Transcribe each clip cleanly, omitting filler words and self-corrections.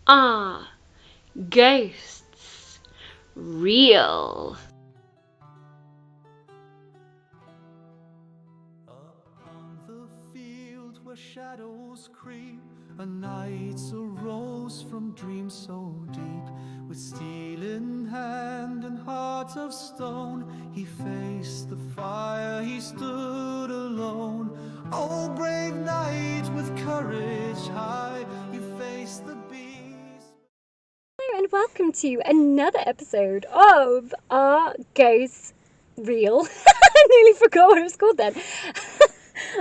Are ghosts real? Upon the field where shadows creep, a knight arose from dreams so deep. With steel in hand and heart of stone, he faced the fire, he stood alone. Oh, brave knight with courage high, you faced the beast. Hello and welcome to another episode of Are Ghosts Real? I nearly forgot what it was called then.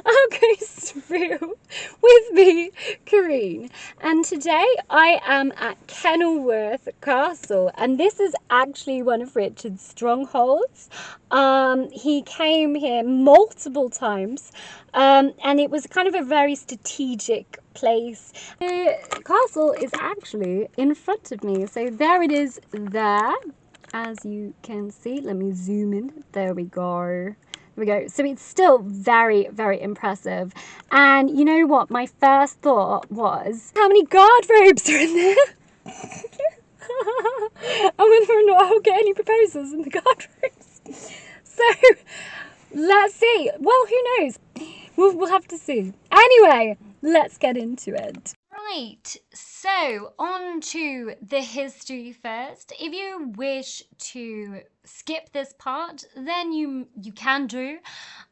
Are Ghosts Real? With me, Kareen. And today I am at Kenilworth Castle, and this is actually one of Richard's strongholds. He came here multiple times, and it was kind of a very strategic place. The castle is actually in front of me, so there it is there, as you can see. Let me zoom in. There we go. There we go. So it's still very, very impressive. And you know what? My first thought was, how many guard robes are in there? And whether or not I'll get any proposals in the guard robes. So let's see. Well, who knows? We'll have to see. Anyway, let's get into it. Right, so on to the history first. If you wish to skip this part, then you can do.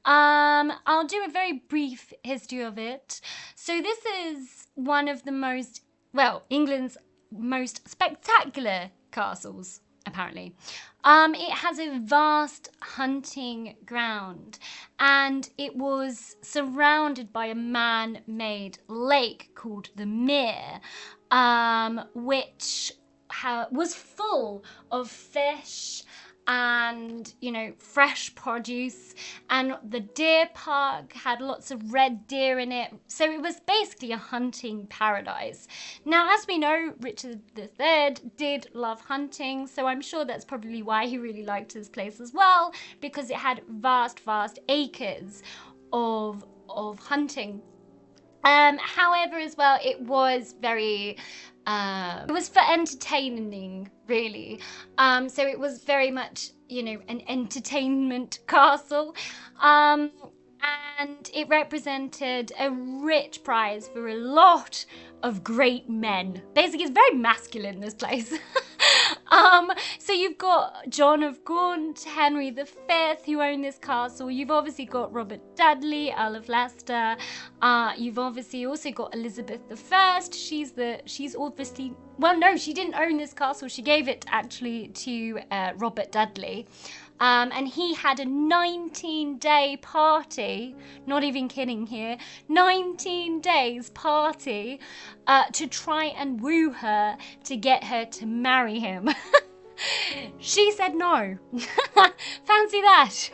I'll do a very brief history of it. So this is one of the most, well, England's most spectacular castles, apparently. It has a vast hunting ground, and it was surrounded by a man-made lake called the Mere, which was full of fish and, you know, fresh produce, and the deer park had lots of red deer in it, so it was basically a hunting paradise. Now, as we know, Richard III did love hunting, so I'm sure that's probably why he really liked this place as well, because it had vast acres of hunting. However, as well, it was very it was for entertaining, really. So it was very much, you know, an entertainment castle. And it represented a rich prize for a lot of great men. Basically, it's very masculine, this place. So you've got John of Gaunt, Henry V, who owned this castle. You've obviously got Robert Dudley, Earl of Leicester. You've obviously also got Elizabeth I. She's obviously, well, no, she didn't own this castle. She gave it actually to Robert Dudley. And he had a 19-day party, not even kidding here, 19 days party to try and woo her, to get her to marry him. She said no. Fancy that.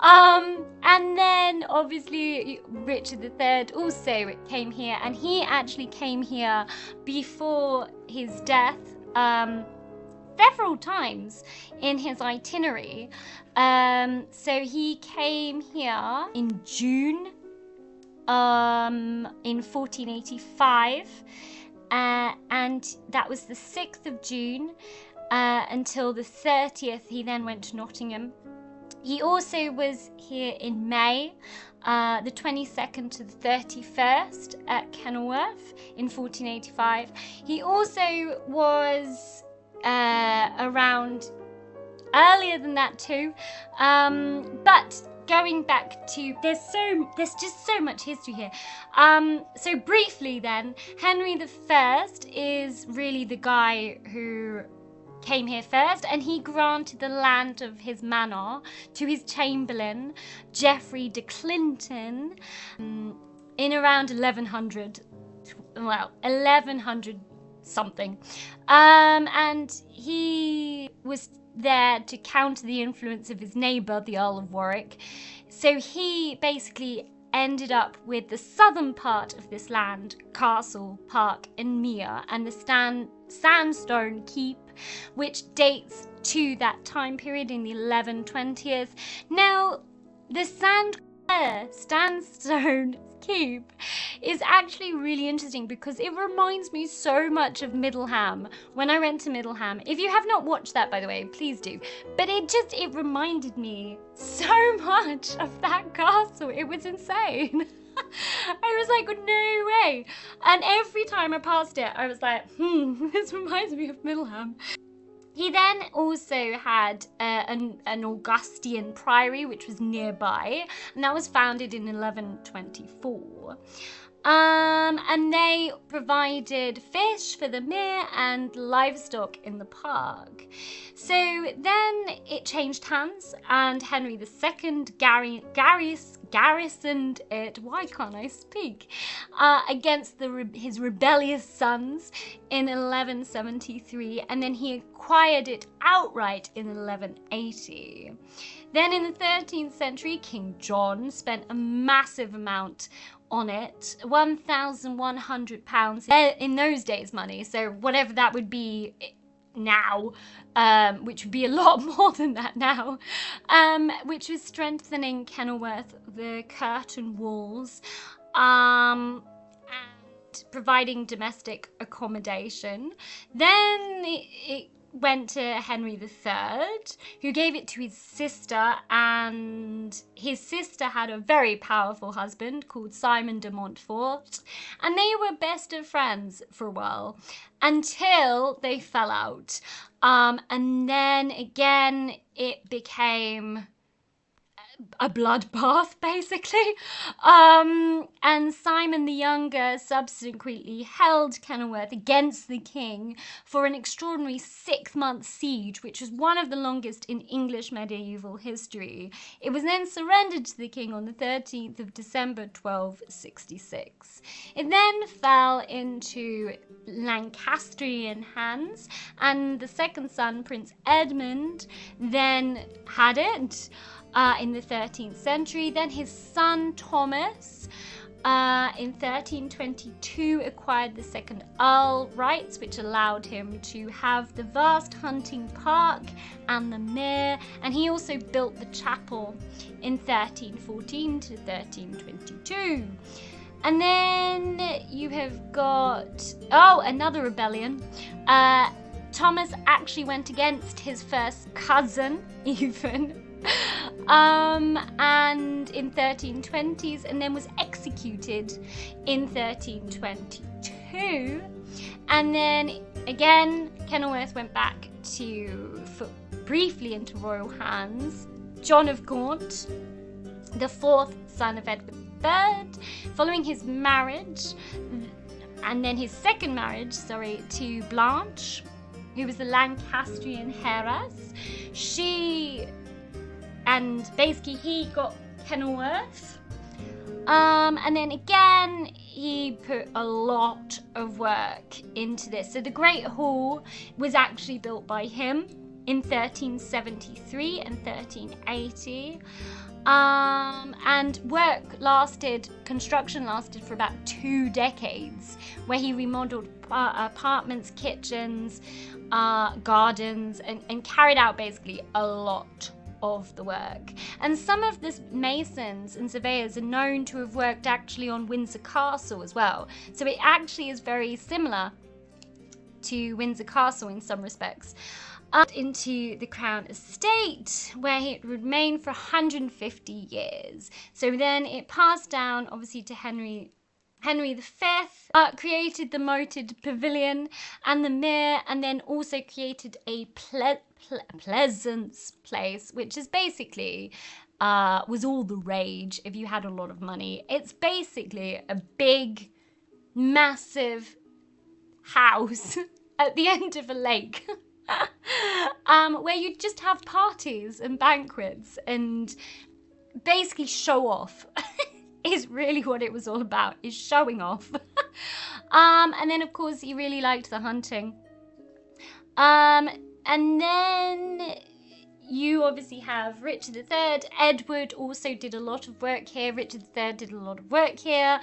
And then obviously Richard III also came here, and he actually came here before his death. Several times in his itinerary. So he came here in June in 1485, and that was the 6th of June until the 30th. He then went to Nottingham. He also was here in May, the 22nd to the 31st at Kenilworth in 1485. He also was around earlier than that too, but going back to, there's just so much history here. So briefly then, Henry I is really the guy who came here first, and he granted the land of his manor to his chamberlain Geoffrey de Clinton in around 1100 something, and he was there to counter the influence of his neighbour, the Earl of Warwick. So he basically ended up with the southern part of this land, castle, park and mere, and the sandstone keep, which dates to that time period in the 1120s. Now, the sandstone keep is actually really interesting because it reminds me so much of Middleham when I went to Middleham. If you have not watched that, by the way, please do. But it reminded me so much of that castle. It was insane. I was like, no way. And every time I passed it, I was like, this reminds me of Middleham. He then also had an Augustinian priory, which was nearby, and that was founded in 1124. And they provided fish for the mere and livestock in the park. So then it changed hands, and Henry II garrisoned it, why can't I speak, against his rebellious sons in 1173, and then he acquired it outright in 1180. Then in the 13th century, King John spent a massive amount on it, £1,100 in those days money, so whatever that would be now, which would be a lot more than that now, which was strengthening Kenilworth, the curtain walls, and providing domestic accommodation. Then it went to Henry III, who gave it to his sister, and his sister had a very powerful husband called Simon de Montfort, and they were best of friends for a while until they fell out. And then again, it became a bloodbath, basically. And Simon the Younger subsequently held Kenilworth against the king for an extraordinary 6-month siege, which was one of the longest in English medieval history. It was then surrendered to the king on the 13th of December 1266. It then fell into Lancastrian hands, and the second son, Prince Edmund, then had it in the 13th century. Then his son Thomas in 1322 acquired the second Earl rights, which allowed him to have the vast hunting park and the mere, and he also built the chapel in 1314 to 1322. And then you have got, another rebellion. Thomas actually went against his first cousin, even, and in 1320s, and then was executed in 1322. And then again, Kenilworth went back briefly into royal hands. John of Gaunt, the fourth son of Edward III, following his marriage, and then his second marriage, to Blanche, who was the Lancastrian heiress. He got Kenilworth. And then again, he put a lot of work into this. So the Great Hall was actually built by him in 1373 and 1380. And construction lasted for about 2 decades, where he remodeled apartments, kitchens, gardens, and carried out basically a lot of the work. And some of the masons and surveyors are known to have worked actually on Windsor Castle as well. So it actually is very similar to Windsor Castle in some respects. Into the Crown Estate, where it remained for 150 years. So then it passed down, obviously, to Henry V, created the moated pavilion and the mere, and then also created a pleasance place, which is basically was all the rage if you had a lot of money. It's basically a big, massive house at the end of a lake. Where you just have parties and banquets and basically show off is really what it was all about, is showing off. And then of course he really liked the hunting. And then you obviously have Richard III. Edward also did a lot of work here. Richard III did a lot of work here.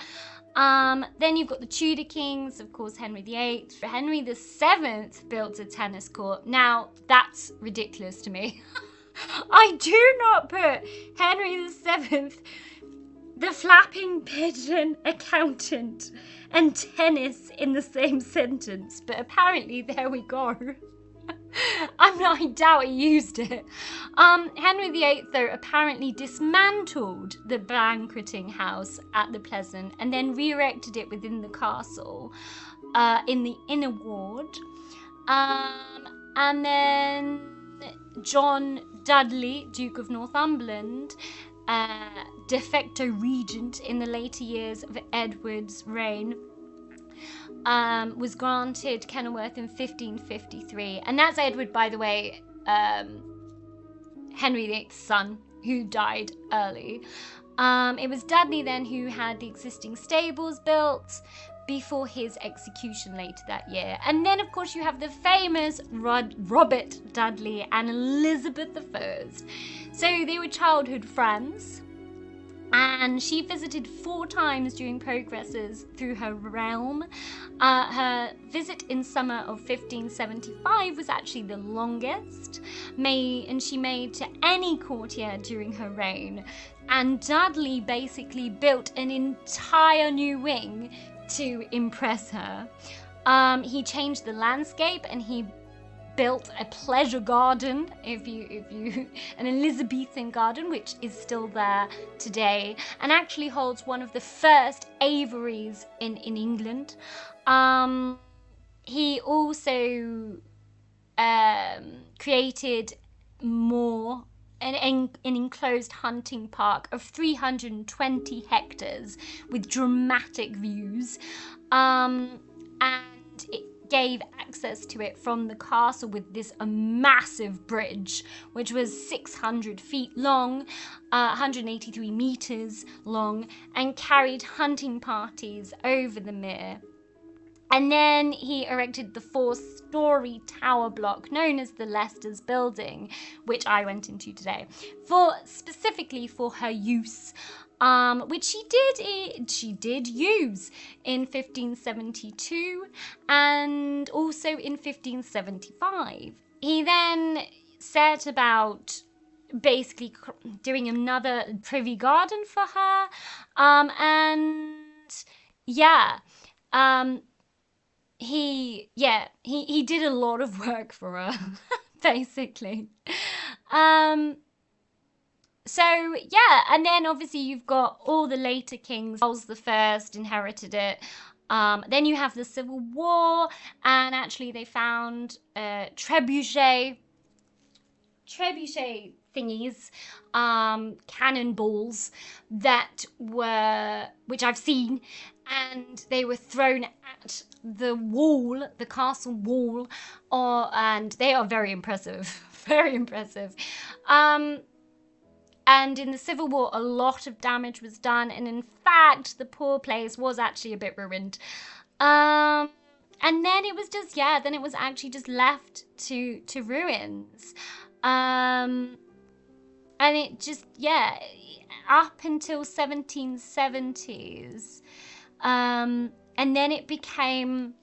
Then you've got the Tudor kings, of course, Henry VIII. Henry VII built a tennis court. Now, that's ridiculous to me. I do not put Henry VII the flapping pigeon accountant and tennis in the same sentence, but apparently there we go. I doubt he used it. Henry VIII, though, apparently dismantled the banqueting house at the Pleasant and then re-erected it within the castle in the inner ward. And then John Dudley, Duke of Northumberland, de facto regent in the later years of Edward's reign, was granted Kenilworth in 1553. And that's Edward, by the way, Henry VIII's son, who died early. It was Dudley then who had the existing stables built before his execution later that year. And then, of course, you have the famous Robert Dudley and Elizabeth I. So they were childhood friends, and she visited 4 times during progresses through her realm. Her visit in summer of 1575 was actually the longest, and she made to any courtier during her reign. And Dudley basically built an entire new wing to impress her. He changed the landscape and he built a pleasure garden, an Elizabethan garden, which is still there today and actually holds one of the first aviaries in England. He also created an enclosed hunting park of 320 hectares with dramatic views, and it gave access to it from the castle with this massive bridge, which was 600 feet long, 183 meters long, and carried hunting parties over the mere. And then he erected the 4-story tower block known as the Leicester's Building, which I went into today, specifically for her use, which she did use in 1572 and also in 1575. He then set about basically doing another privy garden for her, he did a lot of work for her, basically. And then obviously you've got all the later kings. Charles I inherited it. Then you have the Civil War, and actually they found trebuchet thingies, cannonballs which I've seen, and they were thrown at the wall, the castle wall, and they are very impressive, very impressive. And in the Civil War, a lot of damage was done, and in fact, the poor place was actually a bit ruined. And then it was actually just left to ruins. And it just, up until 1770s. And then it became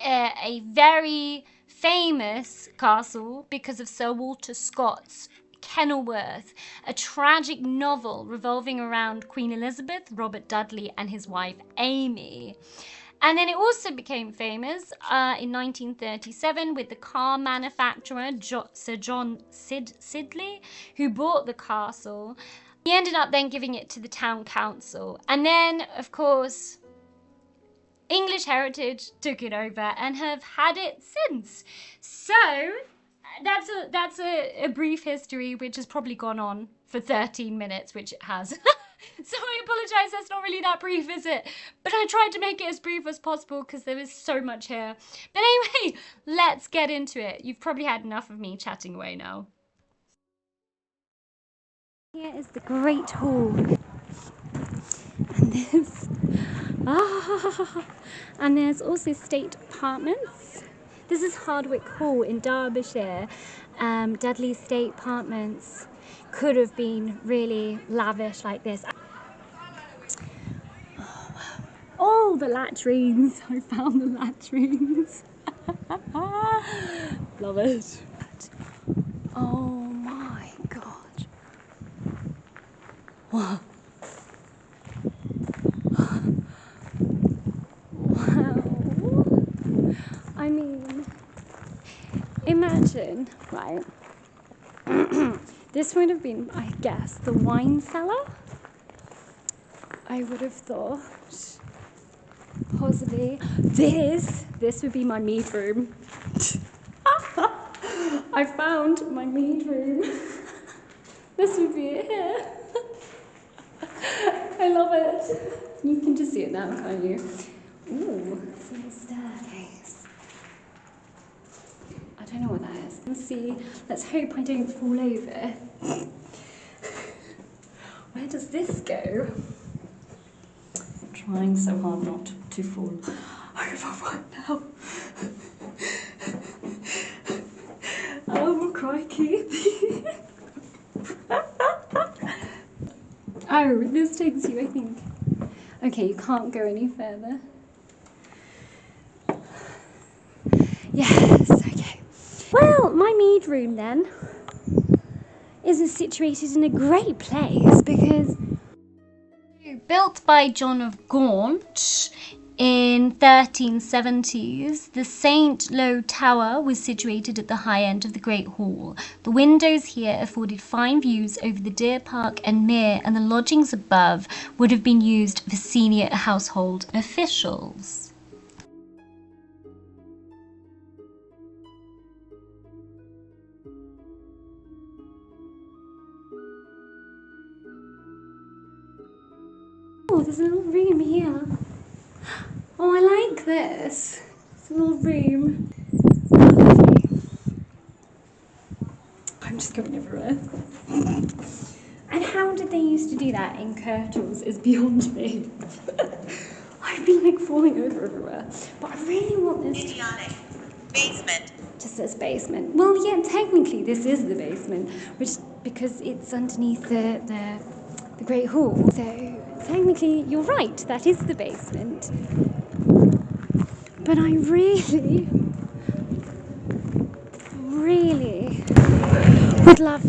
a very famous castle because of Sir Walter Scott's Kenilworth, a tragic novel revolving around Queen Elizabeth, Robert Dudley, and his wife Amy. And then it also became famous in 1937 with the car manufacturer Sir John Sidley, who bought the castle. He ended up then giving it to the town council. And then, of course, English Heritage took it over and have had it since. So that's a brief history which has probably gone on for 13 minutes, which it has. So I apologise, that's not really that brief, is it? But I tried to make it as brief as possible because there is so much here. But anyway, let's get into it. You've probably had enough of me chatting away now. Here is the Great Hall. And there's also state apartments. This is Hardwick Hall in Derbyshire. Dudley State Apartments could have been really lavish like this. Oh, wow. All the latrines. I found the latrines. Love it. Oh my god. Wow. Imagine, right, this would have been, I guess, the wine cellar. I would have thought, possibly, this would be my mead room. I found my mead room. This would be it here. I love it. You can just see it now, can't you? Ooh, it's a little staircase. I don't know what that is. Let's see. Let's hope I don't fall over. Where does this go? I'm trying so hard not to fall over right now. Oh, crikey. Oh, this takes you, I think. Okay, you can't go any further. Yes, okay. Well, my mead room then is situated in a great place because built by John of Gaunt in 1370s, the St. Lo Tower was situated at the high end of the Great Hall. The windows here afforded fine views over the deer park and mere, and the lodgings above would have been used for senior household officials. Oh, there's a little room here. Oh, I like this. It's a little room. I'm just going everywhere. And how did they used to do that in Kirtles is beyond me. I've been like falling over everywhere. But I really want this. Idiotic. Basement. Just says basement. Well, yeah, technically this is the basement, which because it's underneath the Great Hall. So technically, you're right. That is the basement. But I really would love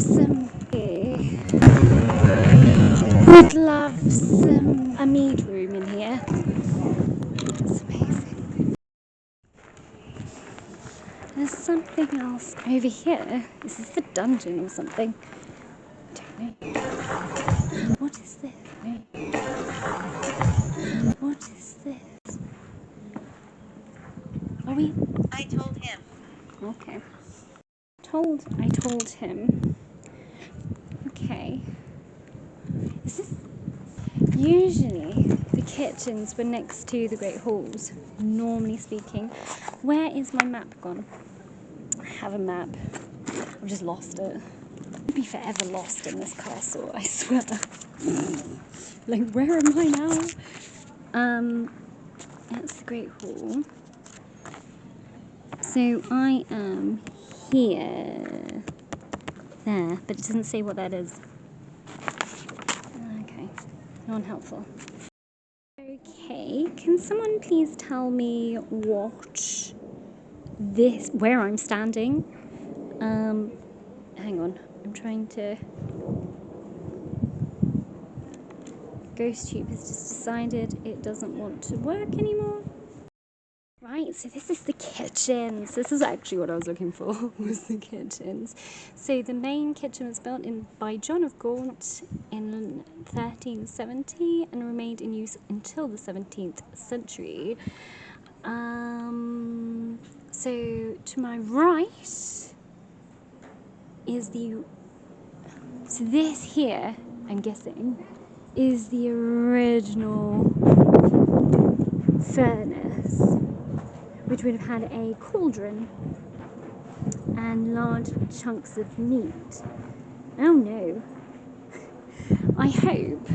a mead room in here. It's amazing. There's something else over here. Is this the dungeon or something? I don't know. What is this? What is this? Are we? I told him. Okay. I told him. Okay. Is this? Usually the kitchens were next to the Great Halls, normally speaking. Where is my map gone? I have a map. I've just lost it. I'll be forever lost in this castle, I swear. Like, where am I now? That's the Great Hall. So I am here. There, but it doesn't say what that is. Okay, non-helpful. Okay, can someone please tell me where I'm standing? Hang on, I'm trying to... GhostTube has just decided it doesn't want to work anymore. Right, so this is the kitchens. This is actually what I was looking for, was the kitchens. So the main kitchen was built by John of Gaunt in 1370 and remained in use until the 17th century. So to my right is so this here, I'm guessing, is the original furnace, which would have had a cauldron and large chunks of meat. Oh no. I hope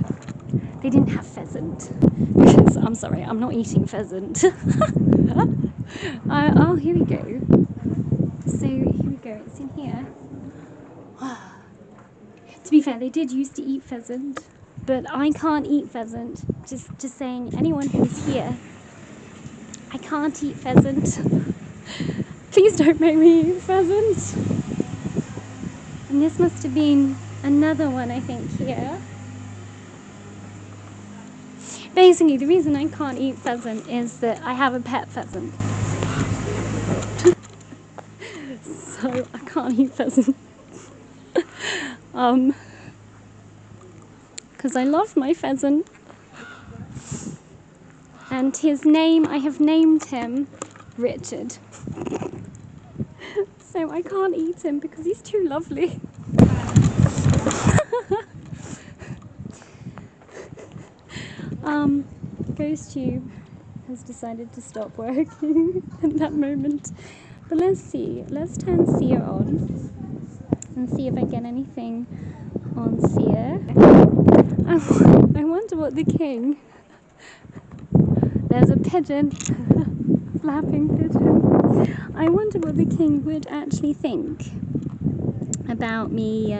they didn't have pheasant, because I'm sorry, I'm not eating pheasant. Oh, here we go. So here we go, it's in here. To be fair, they did used to eat pheasant, but I can't eat pheasant. Just saying, anyone who's here, I can't eat pheasant. Please don't make me eat pheasant. And this must have been another one, I think, here. Basically, the reason I can't eat pheasant is that I have a pet pheasant. So I can't eat pheasant. Because I love my pheasant. And his name, I have named him Richard. So I can't eat him because he's too lovely. GhostTube has decided to stop working at that moment. But let's see. Let's turn Sia on and see if I get anything on Sia. I wonder what the king... There's a pigeon. Flapping pigeon. I wonder what the king would actually think about me,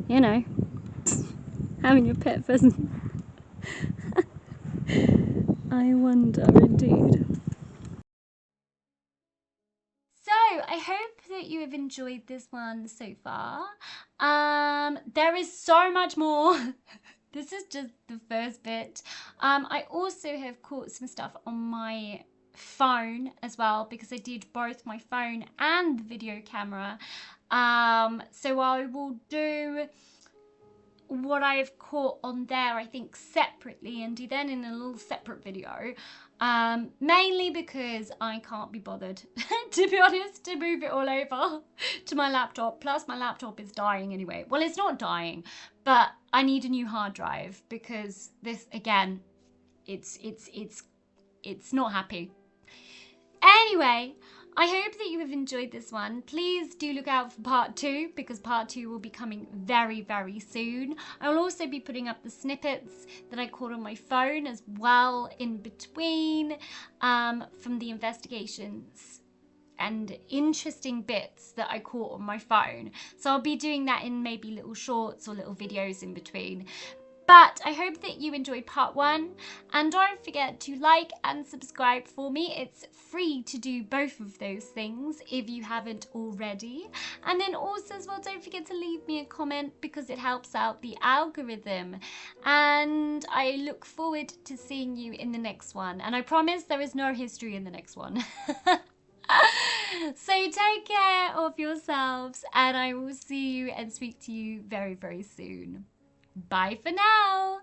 you know, having a pet pheasant. I wonder indeed. So, I hope that you have enjoyed this one so far. There is so much more. This is just the first bit. I also have caught some stuff on my phone as well, because I did both my phone and the video camera. So I will do what I've caught on there, I think, separately, and do then in a little separate video. Mainly because I can't be bothered, to be honest, to move it all over to my laptop. Plus my laptop is dying anyway. Well, it's not dying, but I need a new hard drive because this, again, it's not happy. Anyway, I hope that you have enjoyed this one. Please do look out for part 2, because part 2 will be coming very, very soon. I will also be putting up the snippets that I caught on my phone as well in between, from the investigations and interesting bits that I caught on my phone. So I'll be doing that in maybe little shorts or little videos in between. But I hope that you enjoyed part 1, and don't forget to like and subscribe for me. It's free to do both of those things if you haven't already. And then also as well, don't forget to leave me a comment because it helps out the algorithm. And I look forward to seeing you in the next one. And I promise there is no history in the next one. So take care of yourselves, and I will see you and speak to you very, very soon. Bye for now.